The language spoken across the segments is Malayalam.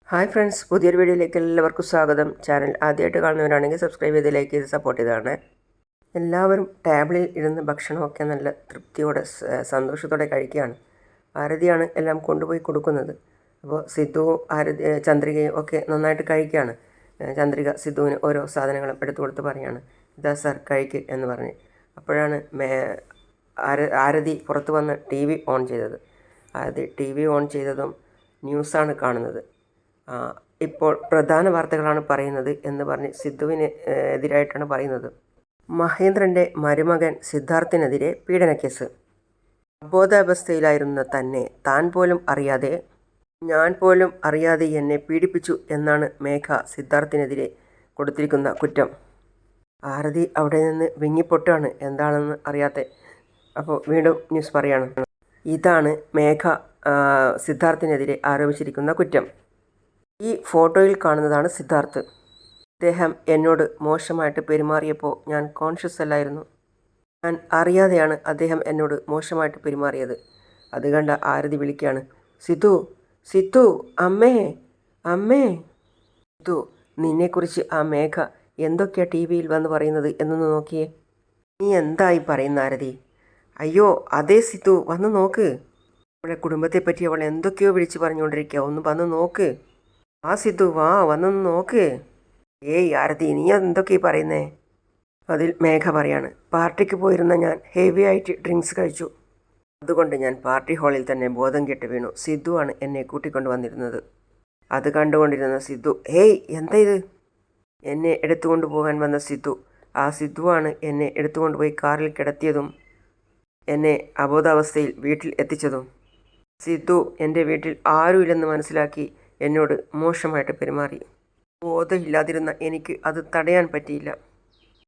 ഹായ് ഫ്രണ്ട്സ്, പുതിയൊരു വീഡിയോയിലേക്ക് എല്ലാവർക്കും സ്വാഗതം. ചാനൽ ആദ്യമായിട്ട് കാണുന്നവരാണെങ്കിൽ സബ്സ്ക്രൈബ് ചെയ്ത് ലൈക്ക് ചെയ്ത് സപ്പോർട്ട് ചെയ്താണ്. എല്ലാവരും ടേബിളിൽ ഇരുന്ന് ഭക്ഷണമൊക്കെ നല്ല തൃപ്തിയോടെ സന്തോഷത്തോടെ കഴിക്കുകയാണ്. ആരതിയാണ് എല്ലാം കൊണ്ടുപോയി കൊടുക്കുന്നത്. അപ്പോൾ സിദ്ധുവും ചന്ദ്രികയും ഒക്കെ നന്നായിട്ട് കഴിക്കുകയാണ്. ചന്ദ്രിക സിദ്ധുവിന് ഓരോ സാധനങ്ങളും എടുത്തു കൊടുത്ത് പറയുകയാണ്, ഇതാ സാർ കഴിക്ക് എന്ന് പറഞ്ഞ്. അപ്പോഴാണ് ആരതി പുറത്ത് വന്ന് TV ഓൺ ചെയ്തത്. ആരതി TV ഓൺ ചെയ്തതും ന്യൂസാണ് കാണുന്നത്. ഇപ്പോൾ പ്രധാന വാർത്തകളാണ് പറയുന്നത് എന്ന് പറഞ്ഞ് സിദ്ധുവിന് എതിരായിട്ടാണ് പറയുന്നത്. മഹേന്ദ്രൻ്റെ മരുമകൻ സിദ്ധാർത്ഥിനെതിരെ പീഡനക്കേസ്. അബോധാവസ്ഥയിലായിരുന്ന തന്നെ ഞാൻ പോലും അറിയാതെ എന്നെ പീഡിപ്പിച്ചു എന്നാണ് മേഘ സിദ്ധാർത്ഥിനെതിരെ കൊടുത്തിരിക്കുന്ന കുറ്റം. ആരതി അവിടെ നിന്ന് വിങ്ങിപ്പൊട്ടാണ്, എന്താണെന്ന് അറിയാതെ. അപ്പോൾ വീണ്ടും ന്യൂസ് പറയാണ്, ഇതാണ് മേഘ സിദ്ധാർത്ഥിനെതിരെ ആരോപിച്ചിരിക്കുന്ന കുറ്റം. ഈ ഫോട്ടോയിൽ കാണുന്നതാണ് സിദ്ധാർത്ഥ്. അദ്ദേഹം എന്നോട് മോശമായിട്ട് പെരുമാറിയപ്പോൾ ഞാൻ കോൺഷ്യസ് അല്ലായിരുന്നു. ഞാൻ അറിയാതെയാണ് അദ്ദേഹം എന്നോട് മോശമായിട്ട് പെരുമാറിയത്. അത് കണ്ട ആരതി വിളിക്കുകയാണ്, സിദ്ധു, സിദ്ധു, അമ്മേ, അമ്മേ. സിദ്ധു, നിന്നെക്കുറിച്ച് ആ മേഘ എന്തൊക്കെയാണ് TV വന്ന് പറയുന്നത് എന്നൊന്ന് നോക്കിയേ. നീ എന്തായി പറയുന്ന ആരതി? അയ്യോ അതെ സിദ്ധു, വന്ന് നോക്ക്. അവളെ കുടുംബത്തെപ്പറ്റി അവൾ എന്തൊക്കെയോ വിളിച്ച് പറഞ്ഞുകൊണ്ടിരിക്കുക, ഒന്ന് വന്ന് നോക്ക്. ആ സിദ്ധു, വാ, വന്നൊന്ന് നോക്ക്. ഏയ് ആരതി, നീ എന്തൊക്കെയാ പറയുന്നേ? അതിൽ മേഘ പറയാണ്, പാർട്ടിക്ക് പോയിരുന്ന ഞാൻ ഹെവി ആയിട്ട് ഡ്രിങ്ക്സ് കഴിച്ചു. അതുകൊണ്ട് ഞാൻ പാർട്ടി ഹാളിൽ തന്നെ ബോധം കെട്ട് വീണു. സിദ്ധുവാണ് എന്നെ കൂട്ടിക്കൊണ്ട് വന്നിരുന്നത്. അത് കണ്ടുകൊണ്ടിരുന്ന സിദ്ധു, ഹേയ് എന്താ ഇത്? എന്നെ എടുത്തുകൊണ്ട് പോകാൻ വന്ന സിദ്ധു. ആ സിദ്ധുവാണ് എന്നെ എടുത്തുകൊണ്ടുപോയി കാറിൽ കിടത്തിയതും എന്നെ അബോധാവസ്ഥയിൽ വീട്ടിൽ എത്തിച്ചതും. സിദ്ധു എൻ്റെ വീട്ടിൽ ആരുമില്ലെന്ന് മനസ്സിലാക്കി എന്നോട് മോശമായിട്ട് പെരുമാറി. ബോധമില്ലാതിരുന്ന എനിക്ക് അത് തടയാൻ പറ്റിയില്ല.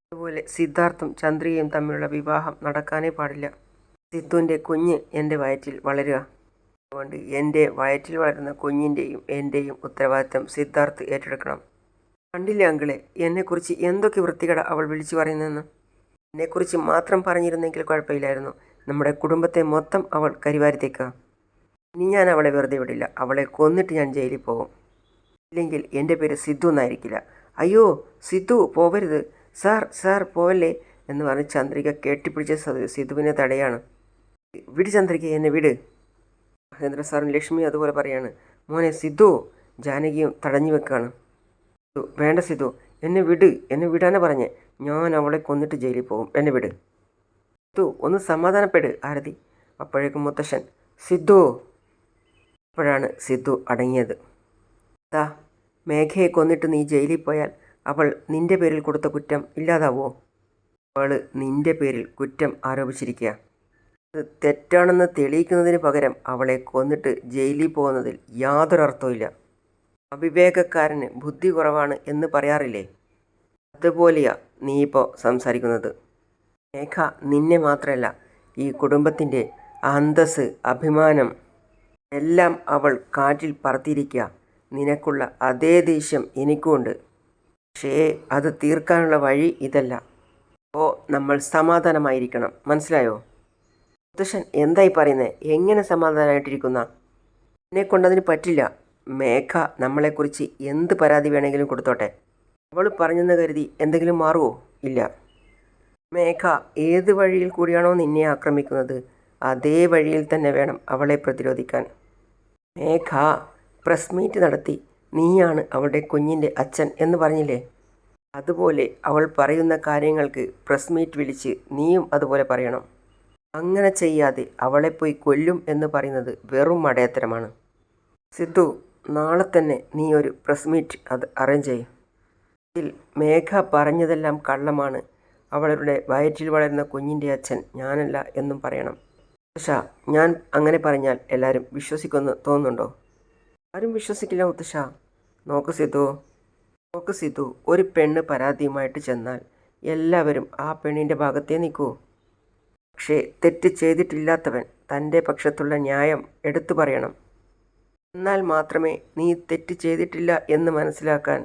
അതുപോലെ സിദ്ധാർത്ഥും ചന്ദ്രികയും തമ്മിലുള്ള വിവാഹം നടക്കാനേ പാടില്ല. സിദ്ധുവിൻ്റെ കുഞ്ഞ് എൻ്റെ വയറ്റിൽ വളരുക. അതുകൊണ്ട് എൻ്റെ വയറ്റിൽ വളരുന്ന കുഞ്ഞിൻ്റെയും എൻ്റെയും ഉത്തരവാദിത്തം സിദ്ധാർത്ഥ് ഏറ്റെടുക്കണം. കണ്ടില്ലേ അങ്കിളെ, എന്നെക്കുറിച്ച് എന്തൊക്കെ വൃത്തികേടാ അവൾ വിളിച്ചു പറയുന്നതെന്ന്. എന്നെക്കുറിച്ച് മാത്രം പറഞ്ഞിരുന്നെങ്കിൽ കുഴപ്പമില്ലായിരുന്നു. നമ്മുടെ കുടുംബത്തെ മൊത്തം അവൾ കരിവാരിത്തേക്കുക. ഇനി ഞാൻ അവളെ വെറുതെ വിടില്ല. അവളെ കൊന്നിട്ട് ഞാൻ ജയിലിൽ പോകും. ഇല്ലെങ്കിൽ എൻ്റെ പേര് സിദ്ധു എന്നായിരിക്കില്ല. അയ്യോ സിദ്ധു, പോവരുത് സാർ, സാർ പോവല്ലേ എന്ന് പറഞ്ഞ് ചന്ദ്രിക കെട്ടിപ്പിടിച്ച സിദ്ധുവിനെ തടയാണ്. വിട് ചന്ദ്രിക, എന്നെ വിട്. മഹേന്ദ്ര സാറും ലക്ഷ്മി അതുപോലെ പറയാണ്, മോനെ സിദ്ധു. ജാനകിയും തടഞ്ഞു വെക്കാണ്. വേണ്ട സിദ്ധു, എന്നെ വിട്, എന്നെ വിടാനാ പറഞ്ഞേ. ഞാൻ അവളെ കൊന്നിട്ട് ജയിലിൽ പോകും, എന്നെ വിട്. സിദ്ധു, ഒന്ന് സമാധാനപ്പെട് ആരതി. അപ്പോഴേക്കും മുത്തശ്ശൻ, സിദ്ധു. അപ്പോഴാണ് സിദ്ധു അടങ്ങിയത്. ദാ, മേഘയെ കൊന്നിട്ട് നീ ജയിലിൽ പോയാൽ അവൾ നിൻ്റെ പേരിൽ കൊടുത്ത കുറ്റം ഇല്ലാതാവോ? അവൾ നിൻ്റെ പേരിൽ കുറ്റം ആരോപിച്ചിരിക്കുക. അത് തെറ്റാണെന്ന് തെളിയിക്കുന്നതിന് പകരം അവളെ കൊന്നിട്ട് ജയിലിൽ പോകുന്നതിൽ യാതൊരർത്ഥവുമില്ല. അവിവേകക്കാരന് ബുദ്ധി കുറവാണ് എന്ന് പറയാറില്ലേ? അതുപോലെയാ നീ ഇപ്പോൾ സംസാരിക്കുന്നത്. മേഘ നിന്നെ മാത്രമല്ല, ഈ കുടുംബത്തിൻ്റെ അന്തസ്സ്, അഭിമാനം എല്ലാം അവൾ കാറ്റിൽ പറത്തിയിരിക്കുക. നിനക്കുള്ള അതേ ദേഷ്യം എനിക്കുമുണ്ട്. പക്ഷേ അത് തീർക്കാനുള്ള വഴി ഇതല്ല. അപ്പോൾ നമ്മൾ സമാധാനമായിരിക്കണം, മനസ്സിലായോ? മുത്തശ്ശൻ എന്തായി പറയുന്നത്? എങ്ങനെ സമാധാനമായിട്ടിരിക്കുന്ന? എന്നെ കൊണ്ടതിന് പറ്റില്ല. മേഘ നമ്മളെക്കുറിച്ച് എന്ത് പരാതി വേണമെങ്കിലും കൊടുത്തോട്ടെ. അവൾ പറഞ്ഞെന്ന് കരുതി എന്തെങ്കിലും മാറുമോ? ഇല്ല. മേഘ ഏത് വഴിയിൽ കൂടിയാണോ നിന്നെ ആക്രമിക്കുന്നത്, അതേ വഴിയിൽ തന്നെ വേണം അവളെ പ്രതിരോധിക്കാൻ. മേഘ പ്രസ് മീറ്റ് നടത്തി നീയാണ് അവളുടെ കുഞ്ഞിൻ്റെ അച്ഛൻ എന്ന് പറഞ്ഞില്ലേ? അതുപോലെ അവൾ പറയുന്ന കാര്യങ്ങൾക്ക് പ്രസ് മീറ്റ് വിളിച്ച് നീയും അതുപോലെ പറയണം. അങ്ങനെ ചെയ്യാതെ അവളെ പോയി കൊല്ലും എന്ന് പറയുന്നത് വെറും മടയത്തരമാണ്. സിദ്ധു, നാളെ തന്നെ നീ ഒരു പ്രസ് മീറ്റ് അറേഞ്ച് ചെയ്യും. ഇതിൽ മേഘ പറഞ്ഞതെല്ലാം കള്ളമാണ്. അവളുടെ വയറ്റിൽ വളരുന്ന കുഞ്ഞിൻ്റെ അച്ഛൻ ഞാനല്ല എന്നും പറയണം. മുത്തശ്ശ, ഞാൻ അങ്ങനെ പറഞ്ഞാൽ എല്ലാവരും വിശ്വസിക്കുമെന്ന് തോന്നുന്നുണ്ടോ? ആരും വിശ്വസിക്കില്ല മുത്തശ്ശ. നോക്ക് സിദ്ധു, ഒരു പെണ്ണ് പരാതിയുമായിട്ട് ചെന്നാൽ എല്ലാവരും ആ പെണ്ണിൻ്റെ ഭാഗത്തേ നിൽക്കൂ. പക്ഷേ തെറ്റ് ചെയ്തിട്ടില്ലാത്തവൻ തൻ്റെ പക്ഷത്തുള്ള ന്യായം എടുത്തു പറയണം. എന്നാൽ മാത്രമേ നീ തെറ്റ് ചെയ്തിട്ടില്ല എന്ന് മനസ്സിലാക്കാൻ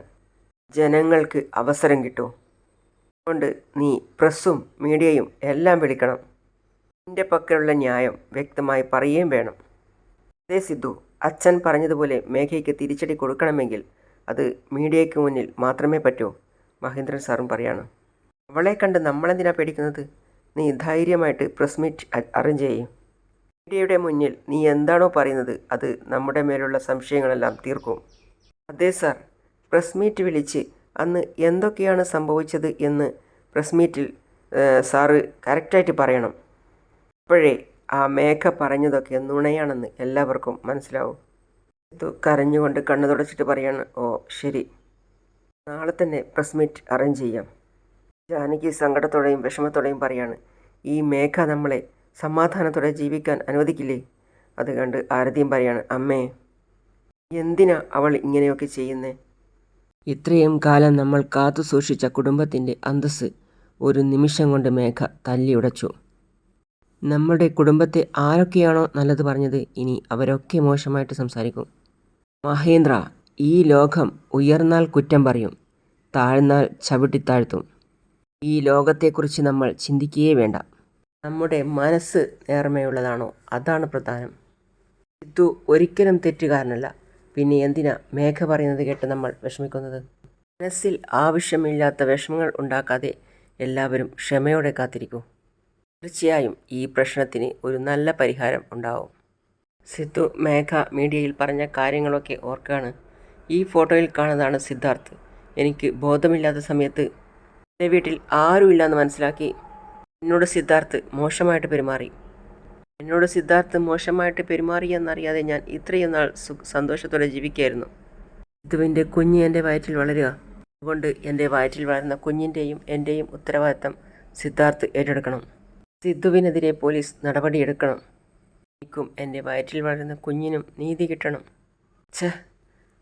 ജനങ്ങൾക്ക് അവസരം കിട്ടൂ. അതുകൊണ്ട് നീ പ്രസ്സും മീഡിയയും എല്ലാം വിളിക്കണം. നിൻ്റെ പക്കലുള്ള ന്യായം വ്യക്തമായി പറയുകയും വേണം. അതെ സിദ്ധു, അച്ഛൻ പറഞ്ഞതുപോലെ മേഘയ്ക്ക് തിരിച്ചടി കൊടുക്കണമെങ്കിൽ അത് മീഡിയയ്ക്ക് മുന്നിൽ മാത്രമേ പറ്റൂ. മഹേന്ദ്രൻ സാറും പറയാണ്. അവളെ കണ്ട് നമ്മളെന്തിനാ പേടിക്കുന്നത്? നീ ധൈര്യമായിട്ട് പ്രസ് മീറ്റ് അറേഞ്ച് ചെയ്യും. മീഡിയയുടെ മുന്നിൽ നീ എന്താണോ പറയുന്നത് അത് നമ്മുടെ മേലുള്ള സംശയങ്ങളെല്ലാം തീർക്കും. അതെ സാർ, പ്രസ് മീറ്റ് വിളിച്ച് അന്ന് എന്തൊക്കെയാണ് സംഭവിച്ചത് എന്ന് പ്രസ് മീറ്റിൽ സാറ് കറക്റ്റായിട്ട് പറയണം. അപ്പോഴേ ആ മേഘ പറഞ്ഞതൊക്കെ നുണയാണെന്ന് എല്ലാവർക്കും മനസ്സിലാവും. കരഞ്ഞുകൊണ്ട് കണ്ണു തുടച്ചിട്ട് പറയാണ്, ഓ ശരി, നാളെ തന്നെ പ്രസ് മീറ്റ് അറേഞ്ച് ചെയ്യാം. ജാനകി സങ്കടത്തോടെയും വിഷമത്തോടെയും പറയാണ്, ഈ മേഘ നമ്മളെ സമാധാനത്തോടെ ജീവിക്കാൻ അനുവദിക്കില്ലേ? അത് കണ്ട് ആരതിയും പറയാണ്, അമ്മേ എന്തിനാ അവൾ ഇങ്ങനെയൊക്കെ ചെയ്യുന്നേ? ഇത്രയും കാലം നമ്മൾ കാത്തു സൂക്ഷിച്ച കുടുംബത്തിൻ്റെ അന്തസ്സ് ഒരു നിമിഷം കൊണ്ട് മേഘ തല്ലിയുടച്ചു. നമ്മുടെ കുടുംബത്തെ ആരൊക്കെയാണോ നല്ലത് പറഞ്ഞത് ഇനി അവരൊക്കെ മോശമായിട്ട് സംസാരിക്കും. മഹേന്ദ്ര, ഈ ലോകം ഉയർന്നാൽ കുറ്റം പറയും, താഴ്ന്നാൽ ചവിട്ടിത്താഴ്ത്തും. ഈ ലോകത്തെക്കുറിച്ച് നമ്മൾ ചിന്തിക്കുകയേ വേണ്ട. നമ്മുടെ മനസ്സ് നേർമയുള്ളതാണോ അതാണ് പ്രധാനം. സിദ്ധു ഒരിക്കലും തെറ്റുകാരനല്ല. പിന്നെ എന്തിനാ മേഘ പറയുന്നത് കേട്ട് നമ്മൾ വിഷമിക്കുന്നത്? മനസ്സിൽ ആവശ്യമില്ലാത്ത വിഷമങ്ങൾ ഉണ്ടാക്കാതെ എല്ലാവരും ക്ഷമയോടെ കാത്തിരിക്കൂ. തീർച്ചയായും ഈ പ്രശ്നത്തിന് ഒരു നല്ല പരിഹാരം ഉണ്ടാവും. സിദ്ധു മേഘ മീഡിയയിൽ പറഞ്ഞ കാര്യങ്ങളൊക്കെ ഓർക്കാണ്. ഈ ഫോട്ടോയിൽ കാണുന്നതാണ് സിദ്ധാർത്ഥ്. എനിക്ക് ബോധമില്ലാത്ത സമയത്ത് എൻ്റെ വീട്ടിൽ ആരുമില്ലെന്ന് മനസ്സിലാക്കി എന്നോട് സിദ്ധാർത്ഥ് മോശമായിട്ട് പെരുമാറി എന്നറിയാതെ ഞാൻ ഇത്രയും നാൾ സന്തോഷത്തോടെ ജീവിക്കുകയായിരുന്നു. സിദ്ധുവിൻ്റെ കുഞ്ഞ് എൻ്റെ വയറ്റിൽ വളരുക. അതുകൊണ്ട് എൻ്റെ വയറ്റിൽ വളരുന്ന കുഞ്ഞിൻ്റെയും എൻ്റെയും ഉത്തരവാദിത്തം സിദ്ധാർത്ഥ് ഏറ്റെടുക്കണം. സിദ്ധുവിനെതിരെ പോലീസ് നടപടിയെടുക്കണം. എനിക്കും എൻ്റെ വയറ്റിൽ വളരുന്ന കുഞ്ഞിനും നീതി കിട്ടണം.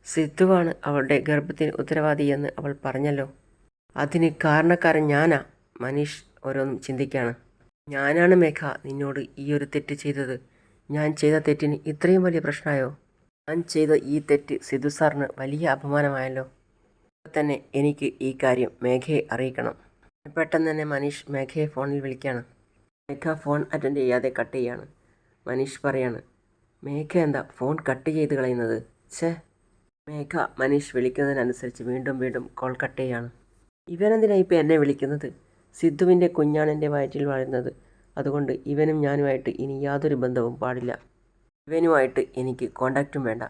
സിദ്ധുവാണ് അവളുടെ ഗർഭത്തിന് ഉത്തരവാദിയെന്ന് അവൾ പറഞ്ഞല്ലോ. അതിന് കാരണക്കാരൻ ഞാനാ. മനീഷ് ഓരോന്നും ചിന്തിക്കുകയാണ്. ഞാനാണ് മേഘ നിന്നോട് ഈ ഒരു തെറ്റ് ചെയ്തത്. ഞാൻ ചെയ്ത തെറ്റിന് ഇത്രയും വലിയ പ്രശ്നമായോ? ഞാൻ ചെയ്ത ഈ തെറ്റ് സിദ്ധു സാറിന് വലിയ അപമാനമായല്ലോ. അപ്പോൾ തന്നെ എനിക്ക് ഈ കാര്യം മേഘയെ അറിയിക്കണം. പെട്ടെന്ന് തന്നെ മനീഷ് മേഘയെ ഫോണിൽ വിളിക്കുകയാണ്. മേഘ ഫോൺ അറ്റൻഡ് ചെയ്യാതെ കട്ട് ചെയ്യാണ്. മനീഷ് പറയാണ്, മേഘ എന്താ ഫോൺ കട്ട് ചെയ്ത് കളയുന്നത്? മേഘ മനീഷ് വിളിക്കുന്നതിനനുസരിച്ച് വീണ്ടും വീണ്ടും കോൾ കട്ട് ചെയ്യാണ്. ഇവനെന്തിനാ ഇപ്പോൾ എന്നെ വിളിക്കുന്നത്? സിദ്ധുവിൻ്റെ കുഞ്ഞാണ് എൻ്റെ വയറ്റിൽ വളരുന്നത്. അതുകൊണ്ട് ഇവനും ഞാനുമായിട്ട് ഇനി യാതൊരു ബന്ധവും പാടില്ല. ഇവനുമായിട്ട് എനിക്ക് കോണ്ടാക്റ്റും വേണ്ട.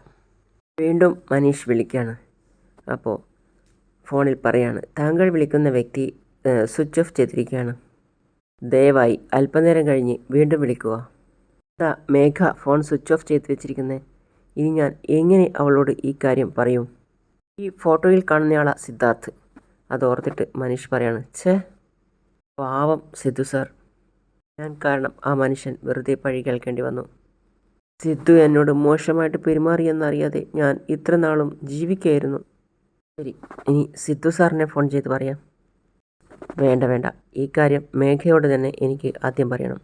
വീണ്ടും മനീഷ് വിളിക്കുകയാണ്. അപ്പോൾ ഫോണിൽ പറയാണ്, താങ്കൾ വിളിക്കുന്ന വ്യക്തി സ്വിച്ച് ഓഫ് ചെയ്തിരിക്കുകയാണ്. ദയവായി അല്പനേരം കഴിഞ്ഞ് വീണ്ടും വിളിക്കുക. എന്താ മേഘ ഫോൺ സ്വിച്ച് ഓഫ് ചെയ്ത് വെച്ചിരിക്കുന്നത്? ഇനി ഞാൻ എങ്ങനെ അവളോട് ഈ കാര്യം പറയും? ഈ ഫോട്ടോയിൽ കാണുന്നയാളാ സിദ്ധാർത്ഥ്. അതോർത്തിട്ട് മനീഷ് പറയാണ്, പാവം സിദ്ധു സാർ. ഞാൻ കാരണം ആ മനുഷ്യൻ വെറുതെ പഴി കേൾക്കേണ്ടി വന്നു. സിദ്ധു എന്നോട് മോശമായിട്ട് പെരുമാറിയെന്നറിയാതെ ഞാൻ ഇത്ര നാളും ജീവിക്കുകയായിരുന്നു. ശരി, ഇനി സിദ്ധു സാറിനെ ഫോൺ ചെയ്ത് പറയാം. വേണ്ട, ഈ കാര്യം മേഘയോട് തന്നെ എനിക്ക് ആദ്യം പറയണം.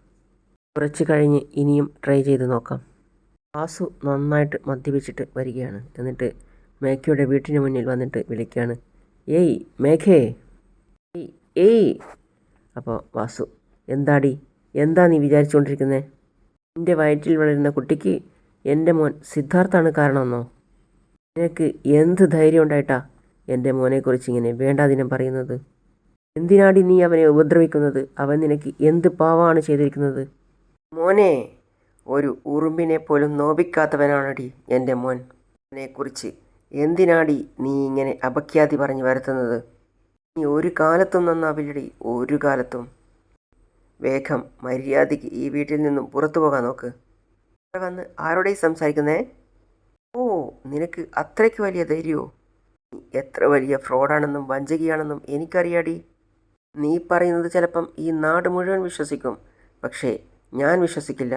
കുറച്ച് കഴിഞ്ഞ് ഇനിയും ട്രൈ ചെയ്ത് നോക്കാം. വാസു നന്നായിട്ട് മദ്യപിച്ചിട്ട് വരികയാണ്. എന്നിട്ട് മേഘയുടെ വീട്ടിന് മുന്നിൽ വന്നിട്ട് വിളിക്കുകയാണ്, ഏയ് മേഘേ, ഏയ്. അപ്പോൾ വാസു, എന്താടി, എന്താ നീ വിചാരിച്ചുകൊണ്ടിരിക്കുന്നത്? എൻ്റെ വയറ്റിൽ വളരുന്ന കുട്ടിക്ക് എൻ്റെ മോൻ സിദ്ധാർത്ഥാണ് കാരണമെന്നോ? നിനക്ക് എന്ത് ധൈര്യം ഉണ്ടായിട്ടാ എൻ്റെ മോനെക്കുറിച്ച് ഇങ്ങനെ വേണ്ടാതിനം പറയുന്നത്? എന്തിനാടി നീ അവനെ ഉപദ്രവിക്കുന്നത്? അവൻ നിനക്ക് എന്ത് പാവമാണ് ചെയ്തിരിക്കുന്നത്? മോനെ, ഒരു ഉറുമ്പിനെ പോലും നോവിക്കാത്തവനാണടി എൻ്റെ മോൻ. അവനെക്കുറിച്ച് എന്തിനാടി നീ ഇങ്ങനെ അപഖ്യാതി പറഞ്ഞ് വരുത്തുന്നത്? നീ ഒരു കാലത്തും നന്നാവില്ലടി, ഒരു കാലത്തും. വേഗം മര്യാദയ്ക്ക് ഈ വീട്ടിൽ നിന്നും പുറത്തു പോകാൻ നോക്ക്. ഇവിടെ വന്ന് ആരോടെയും സംസാരിക്കുന്നേ? ഓ, നിനക്ക് അത്രയ്ക്ക് വലിയ ധൈര്യമോ? നീ എത്ര വലിയ ഫ്രോഡാണെന്നും വഞ്ചകിയാണെന്നും എനിക്കറിയാടി. നീ പറയുന്നത് ചിലപ്പം ഈ നാട് മുഴുവൻ വിശ്വസിക്കും, പക്ഷേ ഞാൻ വിശ്വസിക്കില്ല.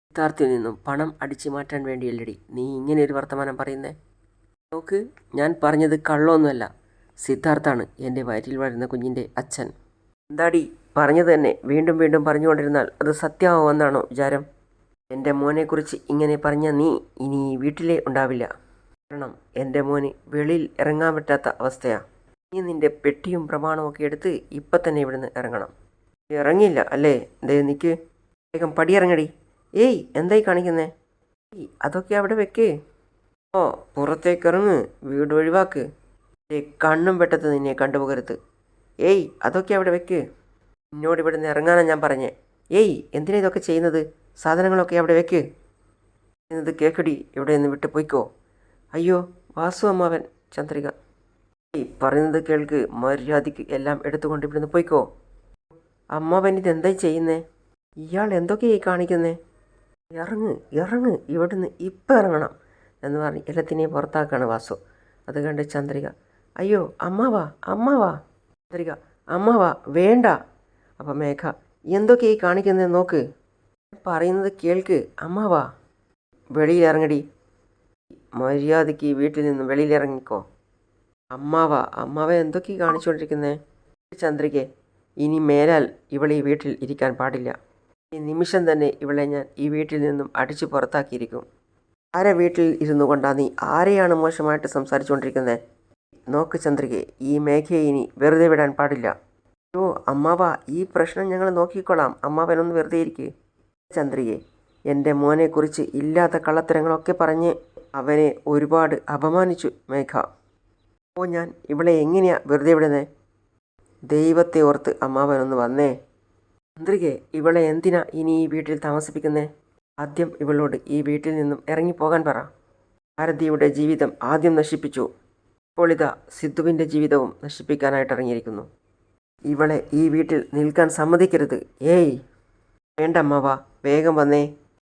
സിദ്ധാർത്ഥിൽ നിന്നും പണം അടിച്ചു മാറ്റാൻ വേണ്ടിയല്ലടി നീ ഇങ്ങനെ ഒരു വർത്തമാനം പറയുന്നേ. നോക്ക്, ഞാൻ പറഞ്ഞത് കള്ളമൊന്നുമല്ല. സിദ്ധാർത്ഥാണ് എൻ്റെ വയറ്റിൽ വളരുന്ന കുഞ്ഞിൻ്റെ അച്ഛൻ. എന്താടി പറഞ്ഞത് തന്നെ വീണ്ടും വീണ്ടും പറഞ്ഞുകൊണ്ടിരുന്നാൽ അത് സത്യമാവുമെന്നാണോ വിചാരം? എൻ്റെ മോനെക്കുറിച്ച് ഇങ്ങനെ പറഞ്ഞ നീ ഇനി ഈ വീട്ടിലേ ഉണ്ടാവില്ല. കാരണം എൻ്റെ മോന് വെളിയിൽ ഇറങ്ങാൻ പറ്റാത്ത അവസ്ഥയാണ്. നീ നിൻ്റെ പെട്ടിയും പ്രമാണമൊക്കെ എടുത്ത് ഇപ്പം തന്നെ ഇവിടുന്ന് ഇറങ്ങണം. ഇറങ്ങില്ല അല്ലേ? ദേ നിൽക്ക്, വേഗം പടിയിറങ്ങടി. ഏയ്, എന്തായി കാണിക്കുന്നേ? അതൊക്കെ അവിടെ വെക്ക്. ഓ പുറത്തേക്കിറങ്ങ്, വീട് ഒഴിവാക്ക്. കണ്ണും വെട്ടത്ത് നിന്നെ കണ്ടുപോകരുത്. അതൊക്കെ അവിടെ വെക്ക്. എന്നോട് ഇവിടെ നിന്ന് ഇറങ്ങാനാണ് ഞാൻ പറഞ്ഞേ. എന്തിനാ ഇതൊക്കെ ചെയ്യുന്നത്? സാധനങ്ങളൊക്കെ അവിടെ വെക്ക്. എന്നത് കേക്കടി, ഇവിടെ നിന്ന് വിട്ട് പോയിക്കോ. അയ്യോ വാസു അമ്മാവൻ. ചന്ദ്രിക പറയുന്നത് കേൾക്ക്, മര്യാദയ്ക്ക് എല്ലാം എടുത്തുകൊണ്ട് ഇവിടുന്ന് പോയിക്കോ. അമ്മാവൻ ഇതെന്തായി ചെയ്യുന്നേ? ഇയാൾ എന്തൊക്കെയായി കാണിക്കുന്നേ? ഇറങ്ങ് ഇറങ്ങ്, ഇവിടുന്ന് ഇപ്പം ഇറങ്ങണം എന്ന് പറഞ്ഞ് എല്ലാത്തിനെയും പുറത്താക്കാണ് വാസു. അത് കണ്ട് ചന്ദ്രിക അയ്യോ അമ്മാവാ അമ്മാവാ. ചന്ദ്രിക അമ്മാവാ വേണ്ട. അപ്പം മേഘ എന്തൊക്കെയായി കാണിക്കുന്നത് നോക്ക്, പറയുന്നത് കേൾക്ക്. അമ്മാവാ വെളിയിലിറങ്ങടി, മര്യാദയ്ക്ക് ഈ വീട്ടിൽ നിന്ന് വെളിയിലിറങ്ങിക്കോ. അമ്മാവ എന്തൊക്കെയാണ് കാണിച്ചുകൊണ്ടിരിക്കുന്നേ? ചന്ദ്രികെ ഇനി മേലാൽ ഇവളെ ഈ വീട്ടിൽ ഇരിക്കാൻ പാടില്ല. ഈ നിമിഷം തന്നെ ഇവളെ ഞാൻ ഈ വീട്ടിൽ നിന്നും അടിച്ചു പുറത്താക്കിയിരിക്കും. ആരെ വീട്ടിൽ ഇരുന്നു കൊണ്ടാ നീ ആരെയാണ് മോശമായിട്ട് സംസാരിച്ചുകൊണ്ടിരിക്കുന്നത്? നോക്ക് ചന്ദ്രികെ, ഈ മേഘയെ ഇനി വെറുതെ വിടാൻ പാടില്ല. അയ്യോ അമ്മാവ, ഈ പ്രശ്നം ഞങ്ങൾ നോക്കിക്കൊള്ളാം. അമ്മാവനൊന്ന് വെറുതെ ഇരിക്കുക. ചന്ദ്രികെ എൻ്റെ മോനെക്കുറിച്ച് ഇല്ലാത്ത കള്ളത്തരങ്ങളൊക്കെ പറഞ്ഞ് അവനെ ഒരുപാട് അപമാനിച്ചു മേഘ. അപ്പോൾ ഞാൻ ഇവളെ എങ്ങനെയാ വെറുതെ വിടുന്നത്? ദൈവത്തെ ഓർത്ത് അമ്മാവനൊന്ന് വന്നേ. ചന്ദ്രികെ ഇവളെ എന്തിനാ ഇനി ഈ വീട്ടിൽ താമസിപ്പിക്കുന്നേ? ആദ്യം ഇവളോട് ഈ വീട്ടിൽ നിന്നും ഇറങ്ങിപ്പോകാൻ പറ. ഭാരതിയുടെ ജീവിതം ആദ്യം നശിപ്പിച്ചു, ഇപ്പോൾ ഇതാ സിദ്ധുവിൻ്റെ ജീവിതവും നശിപ്പിക്കാനായിട്ട് ഇറങ്ങിയിരിക്കുന്നു. ഇവളെ ഈ വീട്ടിൽ നിൽക്കാൻ സമ്മതിക്കരുത്. വേണ്ട അമ്മാവ, വേഗം വന്നേ.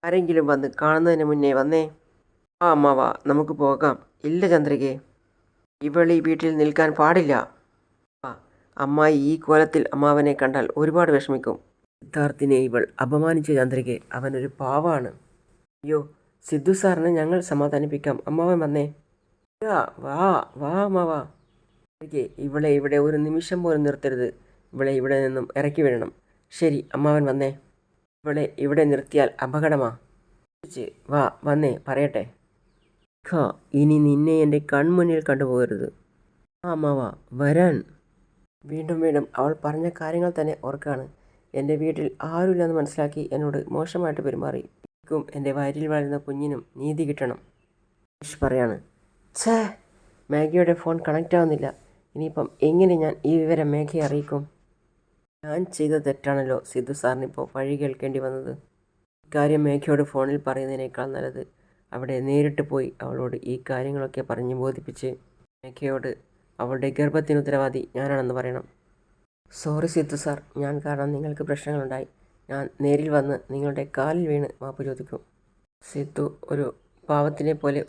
ആരെങ്കിലും വന്ന് കാണുന്നതിന് മുന്നേ വന്നേ. അമ്മാവ നമുക്ക് പോകാം. ഇല്ല ചന്ദ്രികെ, ഇവൾ ഈ വീട്ടിൽ നിൽക്കാൻ പാടില്ല. അമ്മായി ഈ കോലത്തിൽ അമ്മാവനെ കണ്ടാൽ ഒരുപാട് വിഷമിക്കും. സിദ്ധാർത്ഥിനെ ഇവൾ അപമാനിച്ച ചന്ദ്രികെ, അവനൊരു പാവാണ്. അയ്യോ സിദ്ധു സാറിനെ ഞങ്ങൾ സമാധാനിപ്പിക്കാം. അമ്മാവൻ വന്നേ. വാ വാ അമ്മാവ. ഇവളെ ഇവിടെ ഒരു നിമിഷം പോലും നിർത്തരുത്. ഇവളെ ഇവിടെ നിന്നും ഇറക്കി വിടണം. ശരി അമ്മാവൻ വന്നേ. ഇവളെ ഇവിടെ നിർത്തിയാൽ അപകടമാ. വാ വന്നേ പറയട്ടെ. ഇനി നിന്നെ എൻ്റെ കൺമുന്നിൽ കണ്ടുപോകരുത്. അമ്മാവ വരാൻ. വീണ്ടും വീണ്ടും അവൾ പറഞ്ഞ കാര്യങ്ങൾ തന്നെ ഓർക്കാണ്. എൻ്റെ വീട്ടിൽ ആരുമില്ലെന്ന് മനസ്സിലാക്കി എന്നോട് മോശമായിട്ട് പെരുമാറി. എനിക്കും എൻ്റെ വയറ്റിൽ വളരുന്ന കുഞ്ഞിനും നീതി കിട്ടണം. പറയാണ്. മേഘയുടെ ഫോൺ കണക്റ്റ് ആവുന്നില്ല. ഇനിയിപ്പം എങ്ങനെ ഞാൻ ഈ വിവരം മേഘയെ അറിയിക്കും? ഞാൻ ചെയ്ത തെറ്റാണല്ലോ സിദ്ധു സാറിനിപ്പോൾ വഴി കേൾക്കേണ്ടി വന്നത്. ഇക്കാര്യം മേഘയോട് ഫോണിൽ പറയുന്നതിനേക്കാൾ നല്ലത് അവിടെ നേരിട്ട് പോയി അവളോട് ഈ കാര്യങ്ങളൊക്കെ പറഞ്ഞ് ബോധിപ്പിച്ച് മേഘയോട് അവളുടെ ഗർഭത്തിന് ഉത്തരവാദി ഞാനാണെന്ന് പറയണം. സോറി സിദ്ധു സാർ, ഞാൻ കാരണം നിങ്ങൾക്ക് പ്രശ്നങ്ങളുണ്ടായി. ഞാൻ നേരിൽ വന്ന് നിങ്ങളുടെ കാലിൽ വീണ് മാപ്പ് ചോദിക്കും. സിദ്ധു ഒരു പാവത്തിനെ പോലെ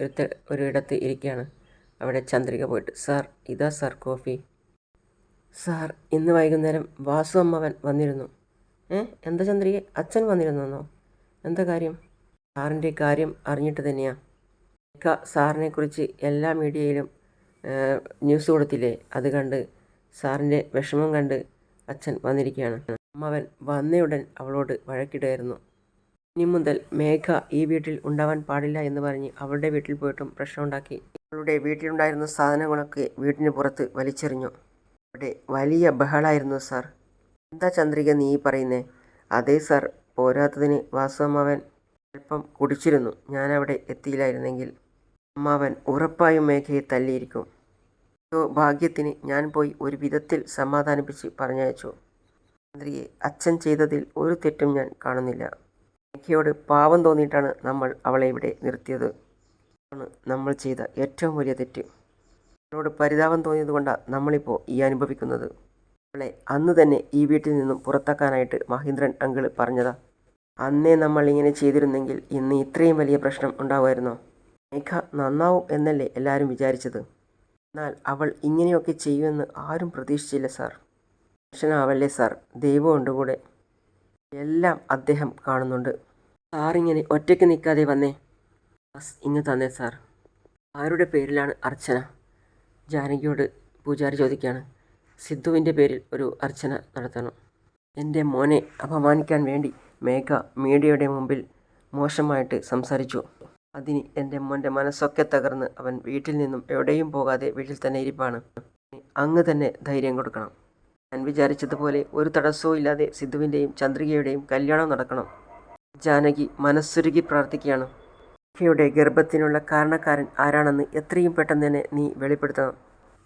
ഒരിടത്ത് ഇരിക്കുകയാണ്. അവിടെ ചന്ദ്രിക പോയിട്ട് സാർ ഇതാ സാർ കോഫി. സാർ ഇന്ന് വൈകുന്നേരം വാസു അമ്മാവൻ വന്നിരുന്നു. എന്താ ചന്ദ്രിക, അച്ഛൻ വന്നിരുന്നെന്നോ? എന്താ കാര്യം? സാറിൻ്റെ കാര്യം അറിഞ്ഞിട്ട് തന്നെയാണ്. സാറിനെക്കുറിച്ച് എല്ലാ മീഡിയയിലും ന്യൂസ് കൊടുത്തില്ലേ? അത് കണ്ട് സാറിൻ്റെ വിഷമം കണ്ട് അച്ഛൻ വന്നിരിക്കുകയാണ്. അമ്മാവൻ വന്നയുടൻ അവളോട് വഴക്കിടുമായിരുന്നു. ഇനി മുതൽ മേഘ ഈ വീട്ടിൽ ഉണ്ടാവാൻ പാടില്ല എന്ന് പറഞ്ഞ് അവളുടെ വീട്ടിൽ പോയിട്ടും പ്രശ്നമുണ്ടാക്കി. അവളുടെ വീട്ടിലുണ്ടായിരുന്ന സാധനങ്ങളൊക്കെ വീട്ടിന് പുറത്ത് വലിച്ചെറിഞ്ഞു. അവിടെ വലിയ ബഹളായിരുന്നു സാർ. എന്താ ചന്ദ്രിക നീ പറയുന്നേ? അതെ സാർ, പോരാത്തതിന് വാസു അമ്മാവൻ അല്പം കുടിച്ചിരുന്നു. ഞാനവിടെ എത്തിയില്ലായിരുന്നെങ്കിൽ അമ്മാവൻ ഉറപ്പായും മേഘയെ തല്ലിയിരിക്കും. ഭാഗ്യത്തിന് ഞാൻ പോയി ഒരു വിധത്തിൽ സമാധാനിപ്പിച്ച് പറഞ്ഞയച്ചു. ചന്ദ്രിയെ അച്ഛൻ ചെയ്തതിൽ ഒരു തെറ്റും ഞാൻ കാണുന്നില്ല. മേഘയോട് പാവം തോന്നിയിട്ടാണ് നമ്മൾ അവളെ ഇവിടെ നിർത്തിയത്. ആണ് നമ്മൾ ചെയ്ത ഏറ്റവും വലിയ തെറ്റ്. അവളോട് പരിതാപം തോന്നിയതുകൊണ്ടാണ് നമ്മളിപ്പോൾ ഈ അനുഭവിക്കുന്നത്. അവളെ അന്ന് തന്നെ ഈ വീട്ടിൽ നിന്നും പുറത്താക്കാനായിട്ട് മഹേന്ദ്രൻ അങ്കിൾ പറഞ്ഞതാ. അന്നേ നമ്മൾ ഇങ്ങനെ ചെയ്തിരുന്നെങ്കിൽ ഇന്ന് ഇത്രയും വലിയ പ്രശ്നം ഉണ്ടാവുമായിരുന്നോ? മേഘ നന്നാവും എന്നല്ലേ എല്ലാവരും വിചാരിച്ചത്. എന്നാൽ അവൾ ഇങ്ങനെയൊക്കെ ചെയ്യുമെന്ന് ആരും പ്രതീക്ഷിച്ചില്ല സാർ. മനുഷ്യനാവല്ലേ സാർ, ദൈവമുണ്ട് കൂടെ. എല്ലാം അദ്ദേഹം കാണുന്നുണ്ട്. സാറിങ്ങനെ ഒറ്റയ്ക്ക് നിൽക്കാതെ വന്നേ. ഇങ്ങ് തന്നേ സാർ. ആരുടെ പേരിലാണ് അർച്ചന? ജാനകിയോട് പൂജാരി ചോദിക്കുകയാണ്. സിദ്ധുവിൻ്റെ പേരിൽ ഒരു അർച്ചന നടത്തണം. എൻ്റെ മോനെ അപമാനിക്കാൻ വേണ്ടി മേഘ മീഡിയയുടെ മുമ്പിൽ മോശമായിട്ട് സംസാരിച്ചു. അതിന് എൻ്റെ മോൻ്റെ മനസ്സൊക്കെ തകർന്ന് അവൻ വീട്ടിൽ നിന്നും എവിടെയും പോകാതെ വീട്ടിൽ തന്നെ ഇരിപ്പാണ്. അങ്ങ് തന്നെ ധൈര്യം കൊടുക്കണം. ഞാൻ വിചാരിച്ചതുപോലെ ഒരു തടസ്സവും ഇല്ലാതെ സിദ്ധുവിൻ്റെയും ചന്ദ്രികയുടെയും കല്യാണം നടക്കണം. ജാനകി മനസ്സുരുകി പ്രാർത്ഥിക്കുകയാണ്. മേഘയുടെ ഗർഭത്തിനുള്ള കാരണക്കാരൻ ആരാണെന്ന് എത്രയും പെട്ടെന്ന് തന്നെ നീ വെളിപ്പെടുത്തണം.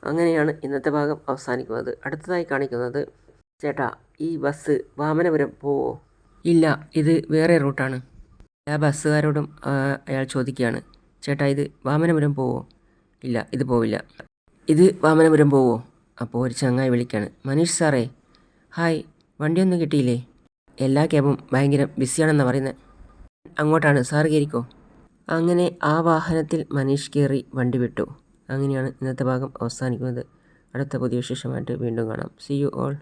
അങ്ങനെയാണ് ഇന്നത്തെ ഭാഗം അവസാനിക്കുന്നത്. അടുത്തതായി കാണിക്കുന്നത്, ചേട്ടാ ഈ ബസ് വാമനപുരം പോവോ? ഇല്ല, ഇത് വേറെ റൂട്ടാണ്. എല്ലാ ബസ്സുകാരോടും അയാൾ ചോദിക്കുകയാണ്, ചേട്ടാ ഇത് വാമനപുരം പോവോ? ഇല്ല, ഇത് പോവില്ല. ഇത് വാമനപുരം പോവോ? അപ്പോൾ ഒരു ചങ്ങായി വിളിക്കുകയാണ്, മനീഷ് സാറേ, ഹായ്, വണ്ടിയൊന്നും കിട്ടിയില്ലേ? എല്ലാ ക്യാബും ഭയങ്കര ബിസിയാണെന്നാണ് പറയുന്നത്. അങ്ങോട്ടാണ്, സാർ കയറിക്കോ. അങ്ങനെ ആ വാഹനത്തിൽ മനീഷ് കയറി വണ്ടി വിട്ടു. അങ്ങനെയാണ് ഇന്നത്തെ ഭാഗം അവസാനിക്കുന്നത്. അടുത്ത പുതിയ വിശേഷമായിട്ട് വീണ്ടും കാണാം. See you all.